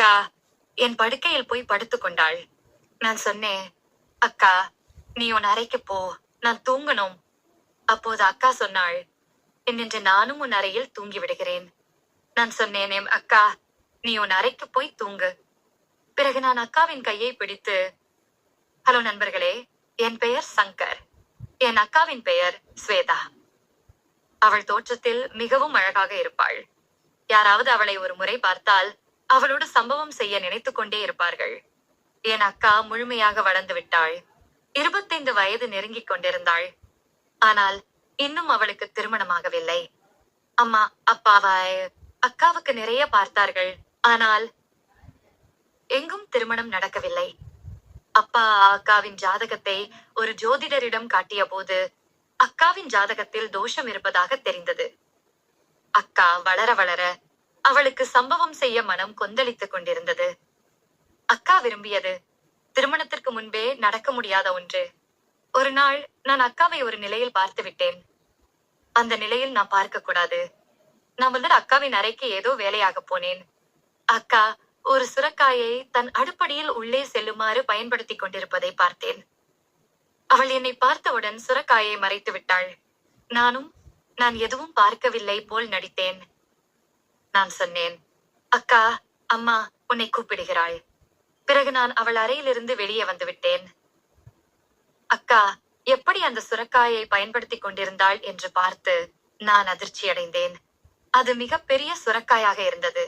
அக்கா என் படுக்கையில் போய் படுத்துக் கொண்டாள். நான் சொன்னேன், அக்கா நீ உன் அறைக்கு போ, நான் தூங்கணும். அப்போது அக்கா சொன்னாள், என்னென்று நானும் உன் அறையில் தூங்கி விடுகிறேன். நான் சொன்னேன், அக்கா நீ உன் அறைக்கு போய் தூங்கு. பிறகு நான் அக்காவின் கையை பிடித்து, ஹலோ நண்பர்களே, என் பெயர் சங்கர். என் அக்காவின் பெயர் ஸ்வேதா. அவள் தோற்றத்தில் மிகவும் அழகாக இருப்பாள். யாராவது அவளை ஒரு முறை பார்த்தால் அவளோடு சம்பவம் செய்ய நினைத்துக் கொண்டே இருப்பார்கள். என் அக்கா முழுமையாக வளர்ந்து விட்டாள். 25 வயது நெருங்கிக் கொண்டிருந்தாள். ஆனால் இன்னும் அவளுக்கு திருமணமாகவில்லை. அம்மா அப்பாவாய் அக்காவுக்கு நிறைய பார்த்தார்கள். ஆனால் எங்கும் திருமணம் நடக்கவில்லை. அப்பா அக்காவின் ஜாதகத்தை ஒரு ஜோதிடரிடம் காட்டிய போது அக்காவின் ஜாதகத்தில் தோஷம் இருப்பதாக தெரிந்தது. அக்கா வளர வளர அவளுக்கு சம்பவம் செய்ய மனம் கொந்தளித்துக் கொண்டிருந்தது. அக்கா விரும்பியது திருமணத்திற்கு முன்பே நடக்க முடியாத ஒன்று. ஒரு நாள் நான் அக்காவை ஒரு நிலையில் பார்த்து விட்டேன். அந்த நிலையில் நான் பார்க்க கூடாது. நான் முதல் அக்காவின் அறைக்கு ஏதோ வேலையாக போனேன். அக்கா ஒரு சுரக்காயை தன் அடுப்படியில் உள்ளே செல்லுமாறு பயன்படுத்தி கொண்டிருப்பதை பார்த்தேன். அவள் என்னை பார்த்தவுடன் சுரக்காயை மறைத்து விட்டாள். நான் எதுவும் பார்க்கவில்லை போல் நடித்தேன். நான் சொன்னேன், அக்கா அம்மா உன்னை கூப்பிடுகிறாள். பிறகு நான் அவள் அறையிலிருந்து வெளியே வந்து விட்டேன். அக்கா எப்படி அந்த சுரக்காயை பயன்படுத்தி கொண்டிருந்தாள் என்று பார்த்து நான் அதிர்ச்சியடைந்தேன். அது மிகப்பெரிய சுரக்காயாக இருந்தது.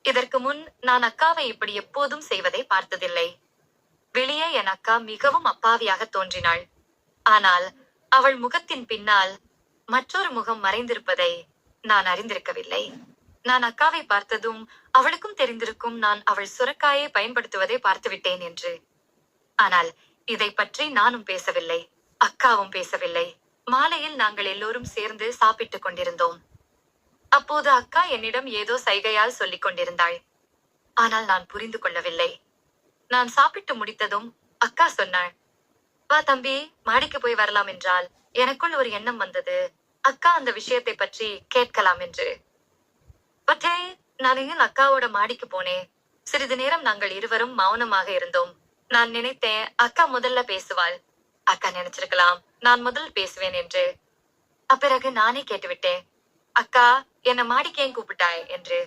இதற்கு முன் நான் அக்காவை இப்படி எப்போதும் செய்வதை பார்த்ததில்லை. வெளியே என் அக்கா மிகவும் அப்பாவியாக தோன்றினாள். ஆனால் அவள் முகத்தின் பின்னால் மற்றொரு முகம் மறைந்திருப்பதை நான் அறிந்திருக்கவில்லை. நான் அக்காவை பார்த்ததும் அவளுக்கும் தெரிந்திருக்கும் நான் அவள் சுரக்காயை பயன்படுத்துவதை பார்த்துவிட்டேன் என்று. ஆனால் இதை பற்றி நானும் பேசவில்லை, அக்காவும் பேசவில்லை. மாலையில் நாங்கள் எல்லோரும் சேர்ந்து சாப்பிட்டுக் கொண்டிருந்தோம். அப்போது அக்கா என்னிடம் ஏதோ சைகையால் சொல்லிக் கொண்டிருந்தாள். ஆனால் நான் புரிந்து கொள்ளவில்லை. நான் சாப்பிட்டு முடித்ததும் அக்கா சொன்னாள், வா தம்பி, மாடிக்கு போய் வரலாம் என்றால் எனக்குள் ஒரு எண்ணம் வந்தது, அக்கா அந்த விஷயத்தை பற்றி கேட்கலாம் என்று. பட்டே நான் என் அக்காவோட மாடிக்கு போனேன். சிறிது நேரம் நாங்கள் இருவரும் மௌனமாக இருந்தோம். நான் நினைத்தேன், அக்கா முதல்ல பேசுவாள். அக்கா நினைச்சிருக்கலாம் நான் முதல் பேசுவேன் என்று. அப்பிறகு நானே கேட்டுவிட்டேன், அக்கா என்ன மாடிக்கு ஏன் கூப்பிட்டாய் என்று.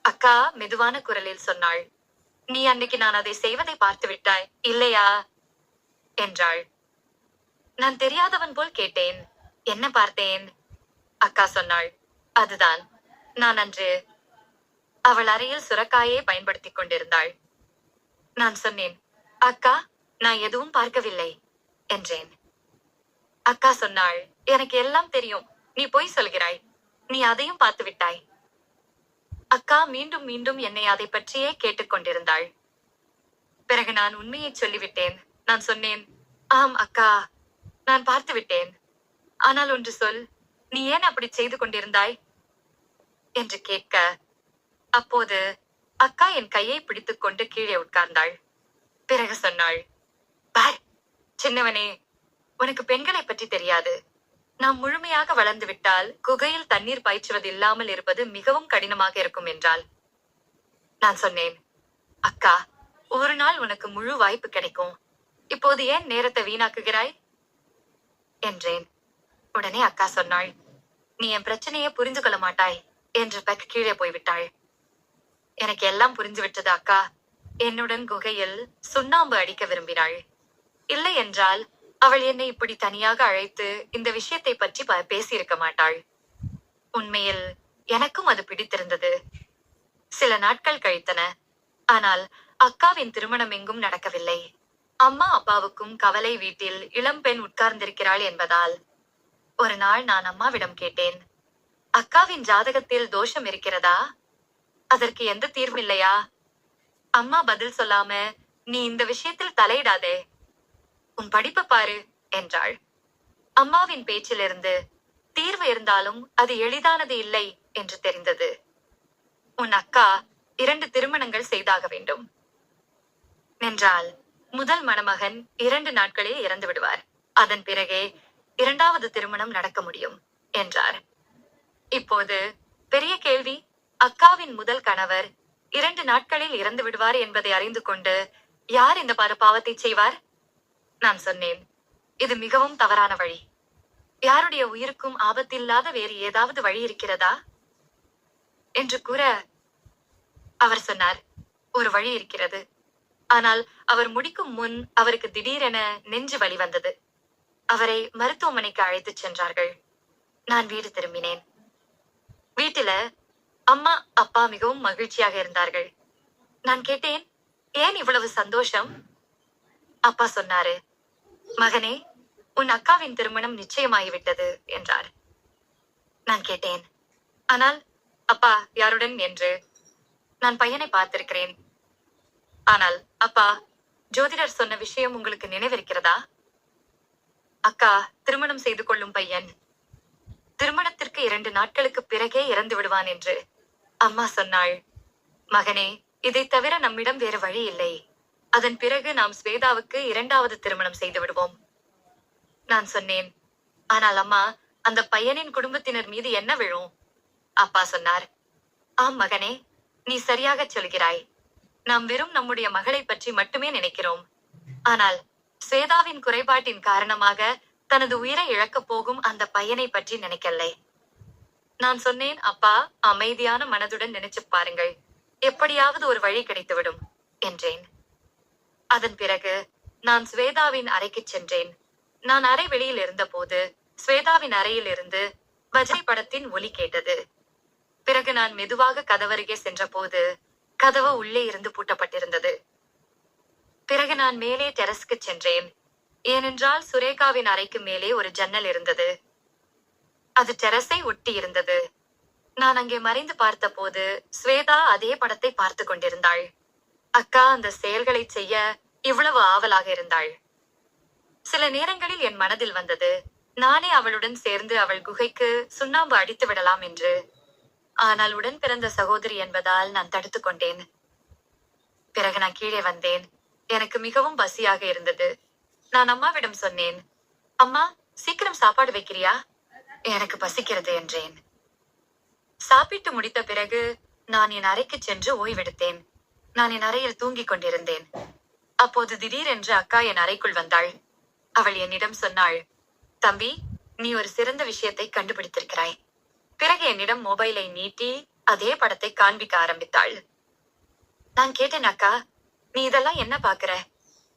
அக்கா மெதுவான குரலில் சொன்னாள், நீ அன்னைக்கு நான் அதை செய்வதை பார்த்து விட்டாய் இல்லையா என்றாள். நான் தெரியாதவன் போல் கேட்டேன், என்ன பார்த்தேன்? அக்கா சொன்னாள், அதுதான், நான் அன்று அவள் அறையில் சுரக்காயை பயன்படுத்திக் கொண்டிருந்தாள். நான் சொன்னேன், அக்கா நான் எதுவும் பார்க்கவில்லை என்றேன். அக்கா சொன்னாள், எனக்கு எல்லாம் தெரியும், நீ பொய் சொல்கிறாய், நீ அதையும் பார்த்து விட்டாய். அக்கா மீண்டும் மீண்டும் என்னை அதை பற்றியே கேட்டுக்கொண்டிருந்தாள். பிறகு நான் உண்மையை சொல்லிவிட்டேன். நான் சொன்னேன், ஆம் அக்கா, நான் பார்த்து விட்டேன். ஆனால் ஒன்று சொல், நீ ஏன் அப்படி செய்து கொண்டிருந்தாய் என்று கேட்க, அப்போது அக்கா என் கையை பிடித்துக் கொண்டு கீழே உட்கார்ந்தாள். பிறகு சொன்னாள், பார் சின்னவனே, உனக்கு பெண்களை பற்றி தெரியாது. நாம் முழுமையாக வளர்ந்து விட்டால் குகையில் தண்ணீர் பாய்ச்சுவது இல்லாமல் இருப்பது மிகவும் கடினமாக இருக்கும் என்றாள். நான் சொன்னேன், அக்கா ஒரு நாள் உனக்கு முழு வாய்ப்பு கிடைக்கும், இப்போது ஏன் நேரத்தை வீணாக்குகிறாய் என்றேன். உடனே அக்கா சொன்னாள், நீ என் பிரச்சனையை புரிந்து கொள்ள மாட்டாய் என்று பக் கீழே போய்விட்டாள். எனக்கு எல்லாம் புரிஞ்சு விட்டது. அக்கா என்னுடன் குகையில் சுண்ணாம்பு அடிக்க விரும்பினாள். இல்லை என்றால் அவள் என்னை இப்படி தனியாக அழைத்து இந்த விஷயத்தை பற்றி பேசியிருக்க மாட்டாள். உண்மையில் எனக்கும் அது பிடித்திருந்தது. சில நாட்கள் கழித்தன. ஆனால் அக்காவின் திருமணம் எங்கும் நடக்கவில்லை. அம்மா அப்பாவுக்கும் கவலை. வீட்டில் இளம்பெண் உட்கார்ந்திருக்கிறாள் என்பதால். ஒரு நாள் நான் அம்மாவிடம் கேட்டேன், அக்காவின் ஜாதகத்தில் தோஷம் இருக்கிறதா? அதற்கு எந்த தீர்வில்லையா? அம்மா பதில் சொல்லாம, நீ இந்த விஷயத்தில் தலையிடாதே, உன் படிப்பை பாரு என்றாள். அம்மாவின் பேச்சிலிருந்து தீர்வு இருந்தாலும் அது எளிதானது இல்லை என்று தெரிந்தது. உன் அக்கா 2 திருமணங்கள் செய்தாக வேண்டும் என்றால் முதல் மணமகன் 2 நாட்களில் இறந்து விடுவார். அதன் பிறகே 2வது திருமணம் நடக்க முடியும் என்றார். இப்போது பெரிய கேள்வி, அக்காவின் முதல் கணவர் 2 நாட்களில் இறந்து விடுவார் என்பதை அறிந்து கொண்டு யார் இந்த பாவத்தை செய்வார்? நான் சொன்னேன், இது மிகவும் தவறான வழி. யாருடைய உயிருக்கும் ஆபத்தில்லாத வேறு ஏதாவது வழி இருக்கிறதா என்று கூற அவர் சொன்னார், ஒரு வழி இருக்கிறது. ஆனால் அவர் முடிக்கும் முன் அவருக்கு திடீரென நெஞ்சு வலி வந்தது. அவரை மருத்துவமனைக்கு அழைத்துச் சென்றார்கள். நான் வீடு திரும்பினேன். வீட்டில அம்மா அப்பா மிகவும் மகிழ்ச்சியாக இருந்தார்கள். நான் கேட்டேன், ஏன் இவ்வளவு சந்தோஷம்? அப்பா சொன்னாரு, மகனே, உன் அக்காவின் திருமணம் நிச்சயமாகிவிட்டது என்றார். நான் கேட்டேன், ஆனால் அப்பா யாருடன் என்று. நான் பையனை பார்த்திருக்கிறேன். ஆனால் அப்பா, ஜோதிடர் சொன்ன விஷயம் உங்களுக்கு நினைவிருக்கிறதா? அக்கா திருமணம் செய்து கொள்ளும் பையன் திருமணத்திற்கு 2 நாட்களுக்கு பிறகே இறந்து விடுவான் என்று அம்மா சொன்னாள். மகனே, இதை தவிர நம்மிடம் வேறு வழி இல்லை. அதன் பிறகு நாம் ஸ்வேதாவுக்கு 2வது திருமணம் செய்து விடுவோம். நான் சொன்னேன், ஆனால் அம்மா, அந்த பையனின் குடும்பத்தினர் மீது என்ன விழும்? அப்பா சொன்னார், ஆம் மகனே, நீ சரியாக சொல்கிறாய். நாம் வெறும் நம்முடைய மகளை பற்றி மட்டுமே நினைக்கிறோம். ஆனால் ஸ்வேதாவின் குறைபாட்டின் காரணமாக தனது உயிரை இழக்கப் போகும் அந்த பையனை பற்றி நினைக்கலை. நான் சொன்னேன், அப்பா, அமைதியான மனதுடன் நினைச்சு பாருங்கள், எப்படியாவது ஒரு வழி கிடைத்துவிடும் என்றேன். அதன் பிறகு நான் ஸ்வேதாவின் அறைக்கு சென்றேன். நான் அறை வெளியில் இருந்த போது ஸ்வேதாவின் அறையில் இருந்து வஜ்ரை படத்தின் ஒலி கேட்டது. பிறகு நான் மெதுவாக கதவருகே சென்ற போது கதவு உள்ளே இருந்து பூட்டப்பட்டிருந்தது. பிறகு நான் மேலே டெரஸ்க்கு சென்றேன். ஏனென்றால் சுரேகாவின் அறைக்கு மேலே ஒரு ஜன்னல் இருந்தது. அது டெரஸை ஒட்டி இருந்தது. நான் அங்கே மறைந்து பார்த்த போது ஸ்வேதா அதே படத்தை பார்த்து கொண்டிருந்தாள். அக்கா அந்த செயல்களை செய்ய இவ்வளவு ஆவலாக இருந்தாள். சில நேரங்களில் என் மனதில் வந்தது, நானே அவளுடன் சேர்ந்து அவள் குகைக்கு சுண்ணாம்பு அடித்து விடலாம் என்று. ஆனால் உடன் பிறந்த சகோதரி என்பதால் நான் தடுத்து கொண்டேன். பிறகு நான் கீழே வந்தேன். எனக்கு மிகவும் பசியாக இருந்தது. நான் அம்மாவிடம் சொன்னேன், அம்மா, சீக்கிரம் சாப்பாடு வைக்கிறியா? எனக்கு பசிக்கிறது என்றேன். சாப்பிட்டு முடித்த பிறகு நான் என் அறைக்கு சென்று ஓய்வெடுத்தேன். நான் என் அறையில் தூங்கிக் கொண்டிருந்தேன். அப்போது திடீரென்று அக்கா என் அறைக்குள் வந்தாள். அவள் என்னிடம் சொன்னாள், தம்பி, நீ ஒரு சிறந்த விஷயத்தை கண்டுபிடித்திருக்கிறாய். பிறகு என்னிடம் மொபைலை நீட்டி அதே படத்தை காண்பிக்க ஆரம்பித்தாள். நான் கேட்டேன், அக்கா, நீ இதெல்லாம் என்ன பாக்குற?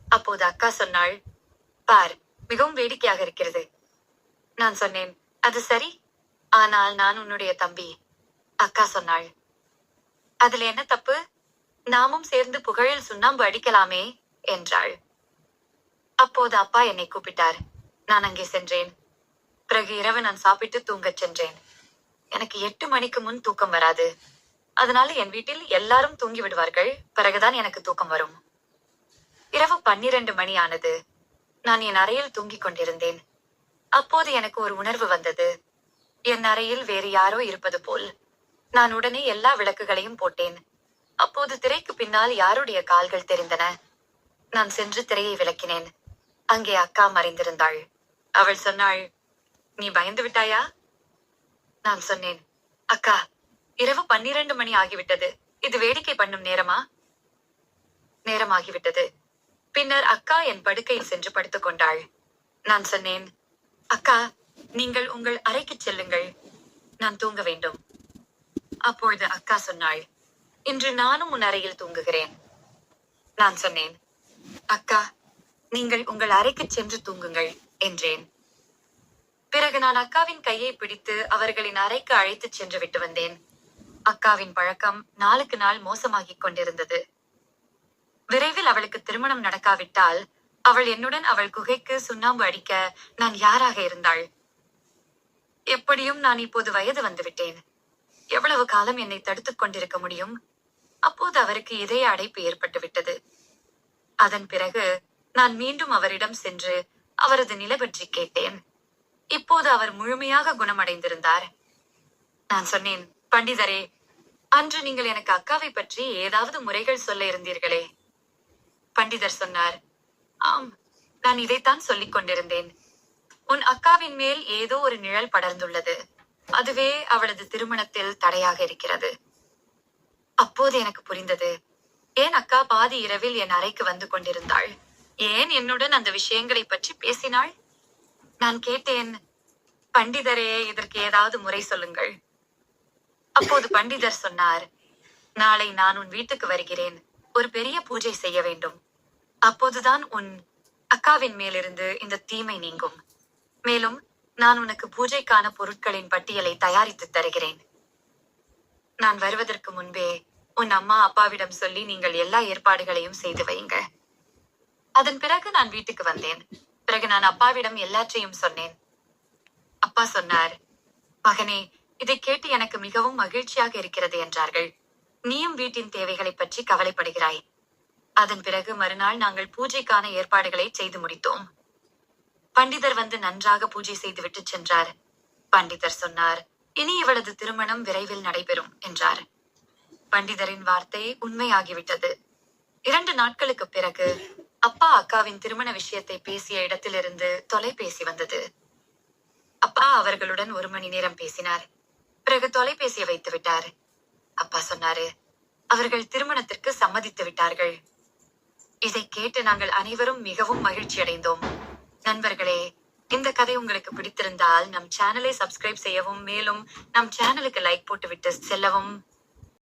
அப்போது அக்கா சொன்னாள், பார், மிகவும் வேடிக்கையாக இருக்கிறது. நான் சொன்னேன், அது சரி, ஆனால் நான் உன்னுடைய தம்பி. அக்கா சொன்னாள், அதுல என்ன தப்பு? நாமும் சேர்ந்து புகழில் சுண்ணாம்பு அடிக்கலாமே என்றாள். அப்போது அப்பா என்னை கூப்பிட்டார். நான் அங்கே சென்றேன். பிறகு இரவு நான் சாப்பிட்டு தூங்கச் சென்றேன். எனக்கு 8 மணிக்கு முன் தூக்கம் வராது. அதனால என் வீட்டில் எல்லாரும் தூங்கி விடுவார்கள். பிறகுதான் எனக்கு தூக்கம் வரும். இரவு 12 மணி ஆனது. நான் என் அறையில் தூங்கிக் கொண்டிருந்தேன். அப்போது எனக்கு ஒரு உணர்வு வந்தது. என் அறையில் வேறு யாரோ இருப்பது போல். நான் உடனே எல்லா விளக்குகளையும் போட்டேன். அப்போது திரைக்கு பின்னால் யாருடைய கால்கள் தெரிந்தன. நான் சென்று திரையை விளக்கினேன். அங்கே அக்கா மறைந்திருந்தாள். அவள் சொன்னாள், நீ பயந்து விட்டாயா? நான் சொன்னேன், அக்கா, இரவு 12 மணி ஆகிவிட்டது. இது வேடிக்கை பண்ணும் நேரமா? நேரமாகிவிட்டது. பின்னர் அக்கா என் படுக்கையில் சென்று படுத்துக் கொண்டாள். நான் சொன்னேன், அக்கா, நீங்கள் உங்கள் அறைக்கு செல்லுங்கள். நான் தூங்க வேண்டும். அப்பொழுது அக்கா சொன்னாள், இன்று நானும் உன் அறையில் தூங்குகிறேன். நான் சொன்னேன், அக்கா, நீங்கள் உங்கள் அறைக்கு சென்று தூங்குங்கள் என்றேன். பிறகு நான் அக்காவின் கையை பிடித்து அவர்களின் அறைக்கு அழைத்துச் சென்று விட்டு வந்தேன். அக்காவின் பழக்கம் நாளுக்கு நாள் மோசமாகிக் கொண்டிருந்தது. விரைவில் அவளுக்கு திருமணம் நடக்காவிட்டால் அவள் என்னுடன் அவள் குகைக்கு சுண்ணாம்பு அடிக்க நான் யாராக இருந்தாள்? எப்படியும் நான் இப்போது வயது வந்துவிட்டேன். எவ்வளவு காலம் என்னை தடுத்துக் கொண்டிருக்க முடியும்? அப்போது அவருக்கு இதய அடைப்பு ஏற்பட்டு விட்டது. அதன் பிறகு நான் மீண்டும் அவரிடம் சென்று அவரது நிலை பற்றி கேட்டேன். இப்போது அவர் முழுமையாக குணமடைந்திருந்தார். நான் சொன்னேன், பண்டிதரே, அன்று நீங்கள் எனக்கு அக்காவை பற்றி ஏதாவது முறைகள் சொல்ல இருந்தீர்களே. பண்டிதர் சொன்னார், ஆம், நான் இதைத்தான் சொல்லிக் கொண்டிருந்தேன். உன் அக்காவின் மேல் ஏதோ ஒரு நிழல் படர்ந்துள்ளது. அதுவே அவளது திருமணத்தில் தடையாக இருக்கிறது. அப்போது எனக்கு புரிந்தது, ஏன் அக்கா பாதி இரவில் என் அறைக்கு வந்து கொண்டிருந்தாள். ஏன் என்னுடன் அந்த விஷயங்களை பற்றி பேசினாள். நான் கேட்டேன், பண்டிதரே, இதற்கு ஏதாவது முறை சொல்லுங்கள். அப்போது பண்டிதர் சொன்னார், நாளை நான் உன் வீட்டுக்கு வருகிறேன். ஒரு பெரிய பூஜை செய்ய வேண்டும். அப்போதுதான் உன் அக்காவின் மேலிருந்து இந்த தீமை நீங்கும். மேலும் நான் உனக்கு பூஜைக்கான பொருட்களின் பட்டியலை தயாரித்து தருகிறேன். நான் வருவதற்கு முன்பே உன் அம்மா அப்பாவிடம் சொல்லி நீங்கள் எல்லா ஏற்பாடுகளையும் செய்து வையுங்க. அதன் பிறகு நான் வீட்டுக்கு வந்தேன். பிறகு நான் அப்பாவிடம் எல்லாற்றையும் சொன்னேன். அப்பா சொன்னார், மகனே, இதை கேட்டு எனக்கு மிகவும் மகிழ்ச்சியாக இருக்கிறது என்றார்கள். நீயும் வீட்டின் தேவைகளை பற்றி கவலைப்படுகிறாய். அதன் பிறகு மறுநாள் நாங்கள் பூஜைக்கான ஏற்பாடுகளை செய்து முடித்தோம். பண்டிதர் வந்து நன்றாக பூஜை செய்துவிட்டு சென்றார். பண்டிதர் சொன்னார், இனி இவளது திருமணம் விரைவில் நடைபெறும் என்றார். பண்டிதரின் வார்த்தை உண்மையாகிவிட்டது. 2 நாட்களுக்கு பிறகு அப்பா அக்காவின் திருமண விஷயத்தை பேசிய இடத்திலிருந்து தொலைபேசி வந்தது. அப்பா அவர்களுடன் 1 மணி நேரம் பேசினார். பிறகு தொலைபேசியை வைத்து விட்டார். அப்பா சொன்னாரு, அவர்கள் திருமணத்திற்கு சம்மதித்து விட்டார்கள். இதை கேட்டு நாங்கள் அனைவரும் மிகவும் மகிழ்ச்சி அடைந்தோம். நண்பர்களே, இந்த கதை உங்களுக்கு பிடித்திருந்தால் நம் சேனலை சப்ஸ்கிரைப் செய்யவும், மேலும் நம் சேனலுக்கு லைக் போட்டுவிட்டு செல்லவும்.